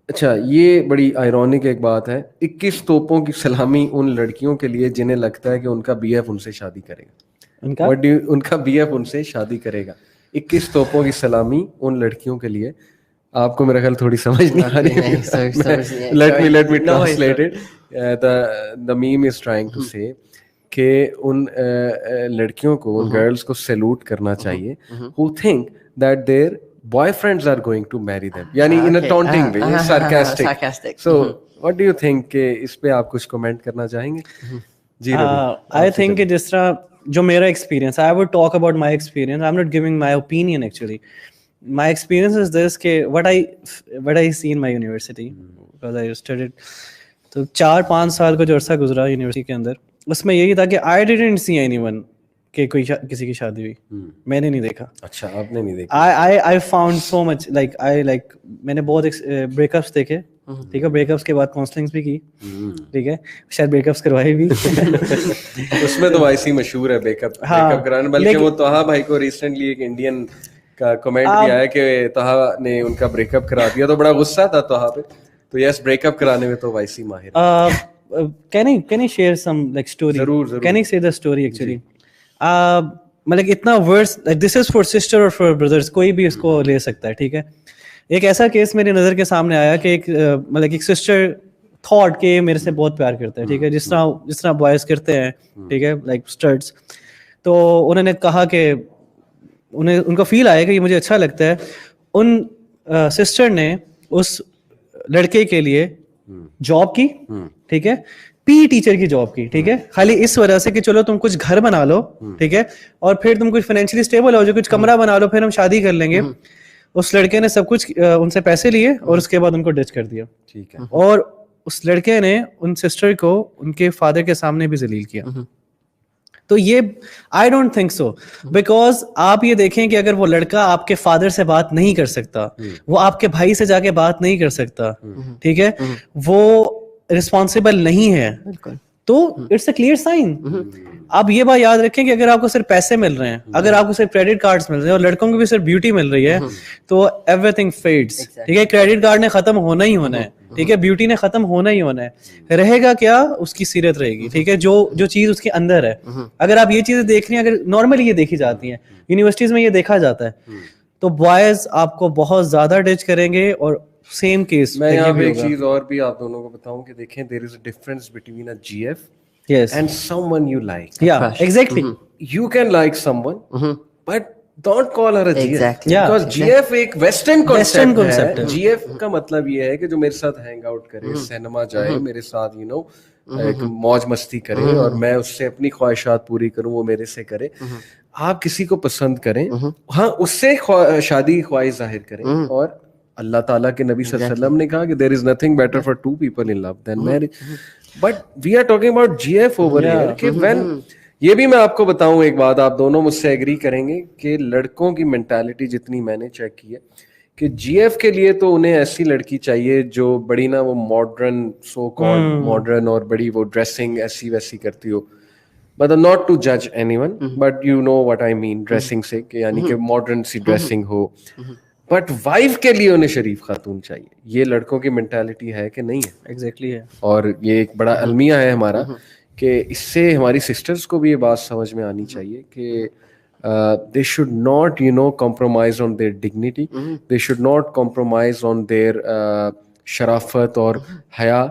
اچھا یہ بڑی آئرونک ایک بات ہے, 21 توپوں کی سلامی ان لڑکیوں کے لیے جنہیں لگتا ہے کہ ان کا بی ایف ان سے شادی کرے گا, ان کا بی ایف ان سے شادی کرے گا. 21 توپوں کی سلامی ان لڑکیوں کے لیے, آپ کو میرا خیال تھوڑی سمجھ نہیں آ رہی, let me translate it. The meme is trying to say کہ ان لڑکیوں کو, ان گرلز کو سیلوٹ کرنا چاہیے who think that their boyfriends are going to marry them, یعنی in a taunting way, sarcastic. So what do you think کہ اس پہ آپ کچھ کمنٹ کرنا چاہیں گے؟ جی I think کہ جس طرح جو میرا experience, I would talk about my experience, I'm not giving my opinion actually. My experience is this کہ what I see in my university because I studied, تو 4-5 سال کا جو عرصہ گزرا یونیورسٹی کے اندر, اس میں یہی تھا کہ I didn't see anyone کہ کوئی کسی کی شادی ہوئی, میں نے نہیں دیکھا. اچھا آپ نے نہیں دیکھا. I found so much like میں نے بہت بریک اپس دیکھے, ٹھیک ہے, بریک اپس کے بعد کاؤنسلنگس بھی کی, ٹھیک ہے, شاید بریک اپس کروائی بھی. اس میں تو ویسے مشہور ہے بریک اپ کرانا, بلکہ وہ طہا بھائی کو ریسنٹلی ایک انڈین کا کمنٹ بھی آیا کہ طہا نے ان کا بریک اپ کرا دیا, تو بڑا غصہ تھا طہا پہ. تو یس, بریک اپ کرانے میں تو ویسی ماہر. Can I share some like story? ضرور. Can I say the story actually? مطلب اتنا ورس, دس از فار سسٹر اور فار بردرس, کوئی بھی اس کو لے سکتا ہے, ٹھیک ہے. ایک ایسا کیس میری نظر کے سامنے آیا کہ ایک مطلب ایک سسٹر تھاٹ کہ میرے سے بہت پیار کرتا ہے, ٹھیک ہے, جس طرح بوائز کرتے ہیں, ٹھیک ہے, لائک اسٹرٹس. تو انہوں نے کہا کہ ان کو فیل آیا کہ یہ مجھے اچھا لگتا ہے. ان سسٹر نے اس لڑکے کے لیے جاب کی, ٹھیک ہے, پی ٹیچر کی جاب کی, ٹھیک ہے, خالی اس وجہ سے کہ چلو تم کچھ گھر بنا لو, ٹھیک ہے, اور پھر تم کچھ فائنینشلی اسٹیبل ہو جو, کچھ کمرہ بنا لو, پھر ہم شادی کر لیں گے. اس لڑکے نے سب کچھ ان سے پیسے لیے اور اس کے بعد ان کو ڈچ کر دیا, ٹھیک ہے, اور اس لڑکے نے ان سسٹر کو ان کے فادر کے سامنے بھی ذلیل کیا. تو یہ I don't think so, because آپ یہ دیکھیں کہ اگر وہ لڑکا آپ کے فادر سے بات نہیں کر سکتا, وہ آپ کے بھائی سے جا کے بات نہیں کر سکتا, ٹھیک ہے, وہ رسپانسبل نہیں ہے, تو اٹس اے کلیئر سائن. آپ یہ بات یاد رکھیں کہ اگر آپ کو صرف پیسے مل رہے ہیں, اگر آپ کو صرف کریڈٹ کارڈز مل رہے ہیں, اور لڑکوں کو بھی صرف بیوٹی مل رہی ہے, تو ایوری تھنگ فیڈس, ٹھیک ہے. کریڈٹ کارڈ نے ختم ہونا ہی ہونا ہے, ٹھیک ہے, بیوٹی نے ختم ہونا ہی ہونا ہے, رہے گا کیا, اس کی سیرت رہے گی, ٹھیک ہے, جو چیز اس کے اندر ہے. اگر آپ یہ چیزیں دیکھ رہی ہیں, اگر نارملی یہ دیکھی جاتی ہیں, یونیورسٹیز میں یہ دیکھا جاتا ہے, تو بوائز آپ کو بہت زیادہ ڈچ کریں گے. اور سیم کیس میں یہاں پہ ایک چیز اور بھی آپ دونوں کو بتاؤں کہ دیکھیں, there is a difference between a GF and someone you like. Yeah, exactly. You can like someone, but don't call her a GF. Because GF ایک ویسٹرن concept ہے. GF کا مطلب یہ ہے کہ جو میرے ساتھ ہینگ آؤٹ کرے, سینما جائے میرے ساتھ, یو نو, ایک موج مستی کرے, اور میں اس سے اپنی خواہشات پوری کروں, وہ میرے سے کرے. آپ کسی کو پسند کریں, ہاں اس سے شادی خواہش ظاہر کریں, اور اللہ تعالیٰ کے نبی صلی اللہ علیہ وسلم نے کہا کہ there is nothing better for two people in love than marriage. But we are talking about GF over here, کہ when یہ بھی میں آپ کو بتاؤں ایک بات, آپ دونوں مجھ سے ایگری کریں گے کہ لڑکوں کی مینٹالٹی جتنی میں نے چیک کی ہے کہ جی ایف کے لیے تو انہیں ایسی لڑکی چاہیے جو بڑی نا وہ ماڈرن, سو کالڈ ماڈرن, اور بڑی وہ ڈریسنگ ایسی ویسی کرتی ہو, but not to judge anyone, but you know what I mean dressing سے, کہ یعنی کہ ماڈرن سی ڈریسنگ ہو. بٹ وائف کے لیے انہیں شریف خاتون چاہیے. یہ لڑکوں کی مینٹالٹی ہے کہ نہیں ہے؟ ایگزیکٹلی ہے. اور یہ ایک بڑا المیہ ہے ہمارا کہ اس سے ہماری سسٹرز کو بھی یہ بات سمجھ میں آنی چاہیے کہ they should not compromise on their dignity, they should not compromise on their شرافت اور حیا.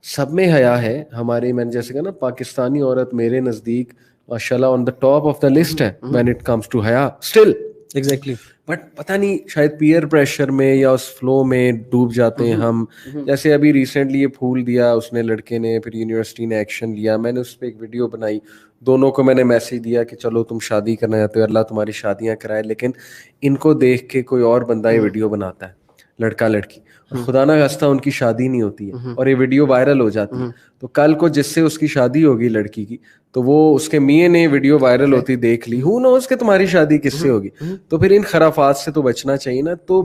سب میں حیا ہے ہمارے, میں نے جیسے کہا نا پاکستانی عورت میرے نزدیک ماشاء Allah on the top of the list ہے وین اٹ کمس ٹو حیا اسٹل. ایگزیکٹلی. بٹ پتہ نہیں شاید پیئر پریشر میں یا اس فلو میں ڈوب جاتے ہیں ہم. جیسے ابھی ریسنٹلی یہ پھول دیا اس نے لڑکے نے, پھر یونیورسٹی نے ایکشن لیا, میں نے اس پہ ایک ویڈیو بنائی, دونوں کو میں نے میسج دیا کہ چلو تم شادی کرنا چاہتے ہو, اللہ تمہاری شادیاں کرائے, لیکن ان کو دیکھ کے کوئی اور بندہ یہ ویڈیو بناتا ہے, لڑکا لڑکی, اور خدا نہ خواستہ ان کی شادی نہیں ہوتی ہے اور یہ ویڈیو وائرل ہو جاتی ہے, تو کل کو جس سے اس کی شادی ہوگی لڑکی کی, تو وہ اس کے میاں نے ویڈیو وائرل ہوتی دیکھ لی, ہو نوز کہ تمہاری شادی کس سے ہوگی. تو پھر ان خرافات سے تو بچنا چاہیے نا. تو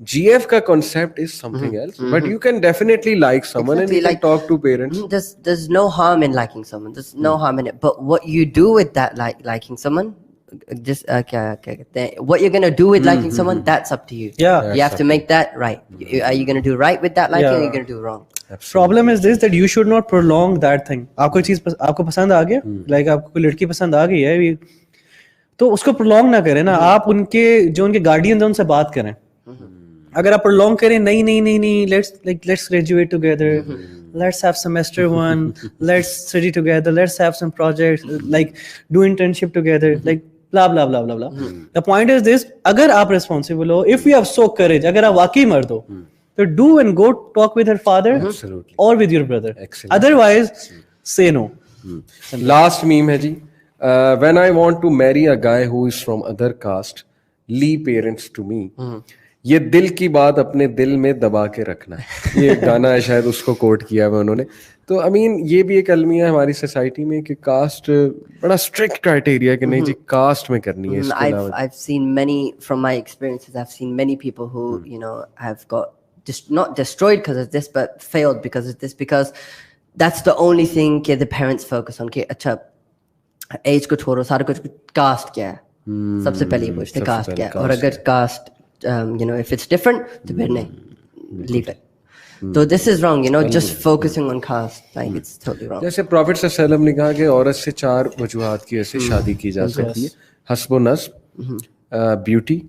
جی ایف کا concept is something else, but you can definitely like someone and you can talk to parents. There's no harm in liking someone, there's no harm in it, but what you do with that liking someone, just کیا کہتے ہیں, what you're going to do with liking someone, that's up to you. Yeah. You have to make that right. Are you going to do right with that liking, or are you going to do wrong? Problem is this, that you should not prolong that thing. آپ کو چیز آپ کو پسند آ گیا, like آپ کو کوئی لڑکی پسند آ گئی ہے, تو اس کو پرولونگ نہ کریں نا. آپ ان کے جو ان کے گارڈین ہیں ان سے بات کریں. اگر آپ پرولونگ کریں, نہیں نہیں نہیں نہیں, let's graduate together, let's have semester 1, let's study together, let's have some projects, like do internship together, like blah blah blah blah blah. The point is this, agar aap responsible ho, if you have so courage, agar aap waqai mard ho, so do and go talk with her father. Absolutely. Or with your brother. Excellent. Otherwise say no. Last meme hai ji, when I want to marry a guy who is from other caste, leave parents to me. یہ دل کی بات اپنے دل میں دبا کے رکھنا ہے. یہ گانا ہے شاید اس کو کوٹ کیا ہوا انہوں نے. تو I mean یہ بھی ایک المیہ ہے ہماری سوسائٹی میں کہ کاسٹ بڑا اسٹرکٹ کرائٹیریا کہ نہیں جی کاسٹ میں کرنی ہے. I've seen many, from my experiences, I've seen many people who have got not destroyed because of this, but failed because of this, because that's the only thing کہ the parents focus on کہ اچھا age کو چھوڑو, سارا کچھ cost کیا ہے, سب سے پہلے یہ پوچھتے کاسٹ کیا ہے, اور اگر کاسٹ if it's different, تو پھر نہیں, leave it. So this is wrong, just focusing on caste, like it's totally wrong. جیسے پروفٹ صلی اللہ علیہ وسلم نے کہا کہ عورت سے 4 وجوہات کی وجہ سے شادی کی جا سکتی ہے, حسب و نسب, بیوٹی,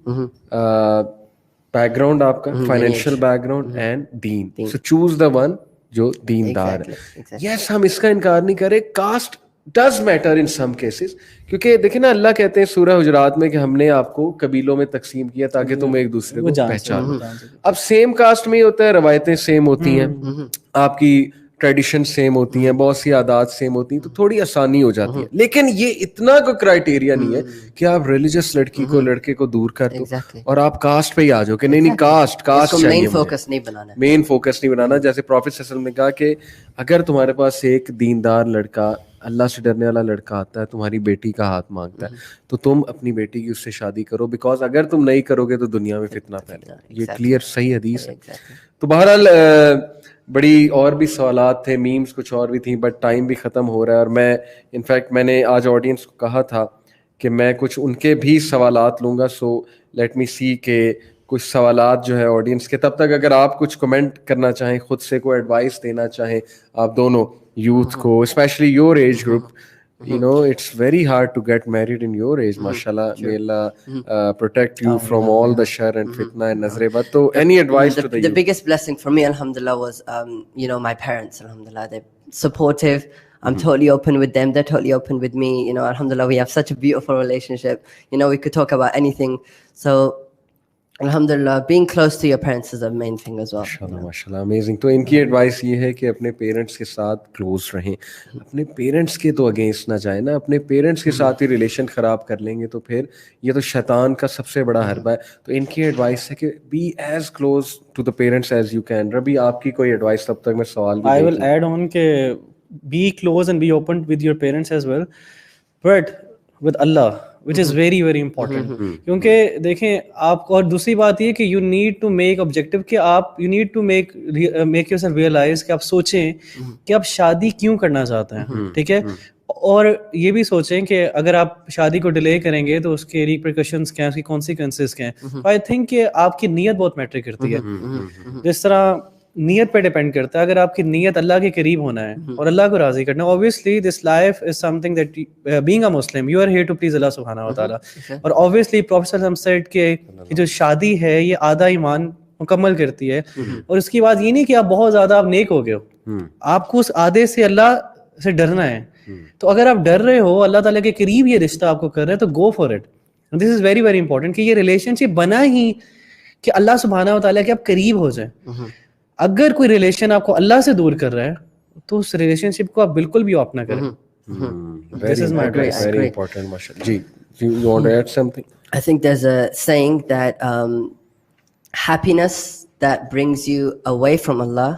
بیک گراؤنڈ آپ کا, financial background, and then. So choose the one جو دیندار ہے. یس, ہم اس کا انکار نہیں کرے, cost does matter in some cases, کیونکہ دیکھیں نا اللہ کہتے ہیں سورہ حجرات میں کہ ہم نے آپ کو قبیلوں میں تقسیم کیا تاکہ تم ایک دوسرے کو پہچانو. اب سیم کاسٹ میں ہی ہوتا ہے, روایتیں سیم ہوتی ہیں, آپ کی ٹریڈیشن سیم ہوتی ہیں, بہت سی عادات سیم ہوتی ہیں, تو تھوڑی آسانی ہو جاتی ہے. لیکن یہ اتنا کوئی کرائٹیریا نہیں ہے کہ آپ ریلیجس لڑکی کو لڑکے کو دور کر دو اور آپ کاسٹ پہ ہی آ جاؤ کہ نہیں کاسٹ چاہیے, مین فوکس نہیں بنانا. جیسے پروفٹ صلی اللہ علیہ وسلم نے کہا کہ اگر تمہارے پاس ایک دیندار لڑکا, اللہ سے ڈرنے والا لڑکا آتا ہے, تمہاری بیٹی کا ہاتھ مانگتا ہے, تو تم اپنی بیٹی کی اس سے شادی کرو, بیکاز اگر تم نہیں کرو گے تو دنیا میں فتنہ پھیلے گا. یہ کلیئر صحیح حدیث ہے. تو بہرحال بڑی اور بھی سوالات تھے, میمز کچھ اور بھی تھیں, بٹ ٹائم بھی ختم ہو رہا ہے. اور میں انفیکٹ میں نے آج آڈینس کو کہا تھا کہ میں کچھ ان کے بھی سوالات لوں گا, سو لیٹ می سی کہ کچھ سوالات جو ہے آڈینس کے. تب تک اگر آپ کچھ کمنٹ کرنا چاہیں, خود سے کوئی ایڈوائس دینا چاہیں آپ دونوں یوتھ کو, especially your age group, it's very hard to get married in your age, mashallah. May Allah protect you from all the shar and fitna and nazre bad. So any advice to the biggest blessing for me, alhamdulillah, was my parents, alhamdulillah. They're supportive. I'm totally open with them, they're totally open with me. Alhamdulillah, we have such a beautiful relationship. We could talk about anything. So alhamdulillah, being close to your parents is the main thing as well. MashaAllah, MashaAllah, amazing. تو ان کی advice یہ ہے کہ اپنے parents کے ساتھ close رہیں, اپنے پیرنٹس کے تو اگینسٹ نہ جائیں نا. اپنے پیرنٹس کے ساتھ ہی ریلیشن خراب کر لیں گے تو پھر یہ تو شیطان کا سب سے بڑا حربہ ہے. تو ان کی ایڈوائس ہے کہ be as close to the parents as you can. ربی آپ کی کوئی ایڈوائس تب تک میں سوال بھی I will add on کہ be close and be open with your parents as well. but with Allah, which is very very important. کیونکہ دیکھیں آپ کو, اور دوسری بات یہ کہ you need to make objective کہ آپ you need to make yourself realize کہ آپ سوچیں کہ آپ شادی کیوں کرنا چاہتے ہیں, ٹھیک ہے, اور یہ بھی سوچیں کہ اگر آپ شادی کو ڈیلے کریں گے تو اس کے ریپریکشنز کیا ہیں, اس کی کانسیکوینسز کیا ہیں. آئی تھنک کہ آپ کی نیت بہت میٹر کرتی ہے. جس طرح نیت پہ ڈیپینڈ کرتا ہے, اگر آپ کی نیت اللہ کے قریب ہونا ہے اور اللہ کو راضی کرنا ہے, obviously this life is something that being a Muslim you are here to please Allah subhanahu wa ta'ala. اور obviously Prophet sallallahu alaihi wasallam said کہ جو شادی ہے یہ آدھا ایمان مکمل کرتی ہے, اور اس کی بات یہ نہیں کہ آپ بہت زیادہ آپ نیک ہو گئے ہو, آپ کو اس آدھے سے اللہ سے ڈرنا ہے. تو اگر آپ ڈر رہے ہو, اللہ تعالیٰ کے قریب یہ رشتہ آپ کو کر رہے ہیں, تو go for it. This is very very important کہ یہ ریلیشن شپ بنا ہی کہ اللہ سبحانہ و تعالیٰ کے آپ قریب ہو جائیں. اگر کوئی ریلیشن آپ کو اللہ سے دور کر رہا ہے تو اس ریلیشن شپ کو آپ بالکل بھی آف نہ کریں. This is my advice. Very important, mashallah. Ji, you want to add something? I think there's a saying that happiness that brings you away from Allah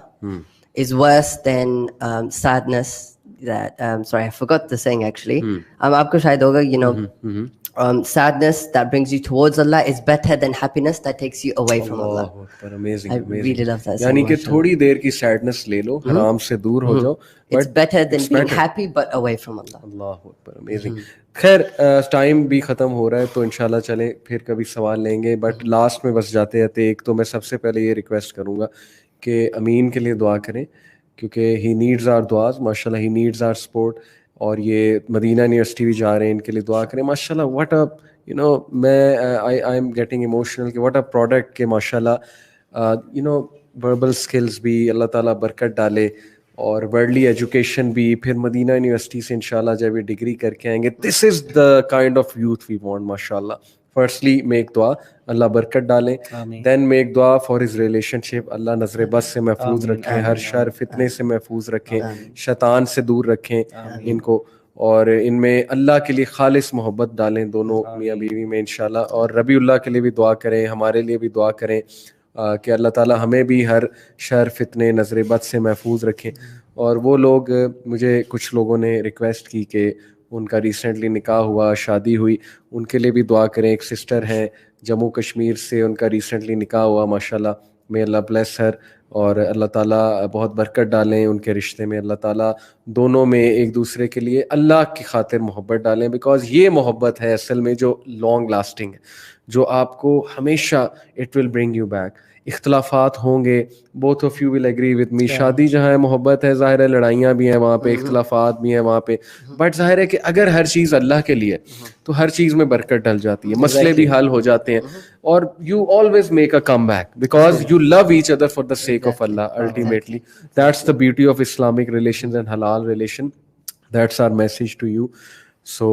is worse than sadness that sorry, I forgot the saying actually. Aapko shayad hoga, you know, sadness that brings you towards Allah is better than happiness that takes you away from Allah. Amazing, I amazing. really love that. یعنی کہ تھوڑی دیر کی sadness لے لو, حرام سے دور ہو جاؤ. It's better than being happy but away from Allah. Allah Akbar, amazing. خیر ٹائم بھی ختم ہو رہا ہے تو انشاءاللہ چلیں پھر کبھی سوال لیں گے, بٹ لاسٹ میں بس جاتے جاتے ایک تو میں سب سے پہلے یہ ریکویسٹ کروں گا کہ امین کے لیے دعا کریں, کیونکہ ہی نیڈز آر دعاز, ماشاء اللہ ہی نیڈز آر سپورٹ. اور یہ مدینہ یونیورسٹی بھی جا رہے ہیں, ان کے لیے دعا کریں. ماشاء اللہ واٹ اے یو نو, میں آئی ایم گیٹنگ ایموشنل کہ واٹ اے پروڈکٹ کہ ماشاء اللہ یو نو وربل اسکلز بھی اللہ تعالیٰ برکت ڈالے, اور ورلڈلی ایجوکیشن بھی. پھر مدینہ یونیورسٹی سے انشاءاللہ جب یہ ڈگری کر کے آئیں گے, this is the kind of youth we want. ماشاء اللہ فرسٹلی میک دعا اللہ برکت ڈالیں, دین میک دعا for his relationship, Allah نظر بس سے محفوظ رکھیں, ہر شر فتنے سے محفوظ رکھیں, شیطان سے دور رکھیں ان کو, اور ان میں اللہ کے لیے خالص محبت ڈالیں دونوں میاں بیوی میں انشاءاللہ. اور ربیع اللہ کے لیے بھی دعا کریں, ہمارے لیے بھی دعا کریں کہ اللہ تعالیٰ ہمیں بھی ہر شر فتنے نظر بد سے محفوظ رکھیں. اور وہ لوگ, مجھے کچھ لوگوں نے ریکویسٹ کی کہ ان کا ریسنٹلی نکاح ہوا, شادی ہوئی, ان کے لیے بھی دعا کریں. ایک سسٹر ہیں جموں کشمیر سے, ان کا ریسنٹلی نکاح ہوا, ماشاءاللہ may اللہ بلیس ہر, اور اللہ تعالیٰ بہت برکت ڈالیں ان کے رشتے میں. اللہ تعالیٰ دونوں میں ایک دوسرے کے لیے اللہ کی خاطر محبت ڈالیں, بیکاز یہ محبت ہے اصل میں جو لانگ لاسٹنگ ہے, جو آپ کو ہمیشہ it will bring you back. اختلافات ہوں گے, both of you will agree with me, شادی جہاں ہے محبت ہے, ظاہر ہے لڑائیاں بھی ہیں وہاں پہ, اختلافات بھی ہیں وہاں پہ, بٹ ظاہر ہے کہ اگر ہر چیز اللہ کے لیے تو ہر چیز میں برکت ڈل جاتی ہے, مسئلے بھی حل ہو جاتے ہیں, اور you always make a comeback because you love each other for the sake of Allah. Ultimately that's the beauty of Islamic relations and حلال relation. That's our message to you. So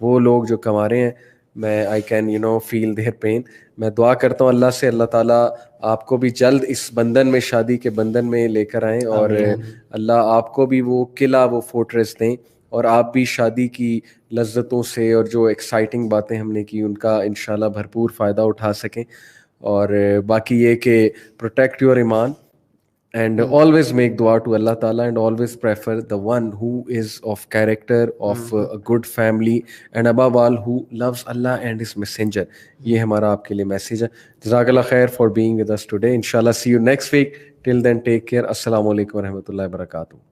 وہ لوگ جو کما رہے ہیں, میں I can you know feel their pain. میں دعا کرتا ہوں اللہ سے, اللہ تعالیٰ آپ کو بھی جلد اس بندھن میں, شادی کے بندھن میں لے کر آئیں, اور اللہ آپ کو بھی وہ قلعہ, وہ فورٹریس دیں, اور آپ بھی شادی کی لذتوں سے اور جو ایکسائٹنگ باتیں ہم نے کی ان کا انشاءاللہ بھرپور فائدہ اٹھا سکیں. اور باقی یہ کہ پروٹیکٹ یور ایمان, and always make dua to Allah Ta'ala, and always prefer the one who is of character, of a good family, and above all who loves Allah and His messenger. یہ ہمارا آپ کے لیے message ہے. جزاک اللہ خیر for being with us today. Inshallah see you next week. Till then take care. السلام علیکم ورحمۃ اللہ وبرکاتہ.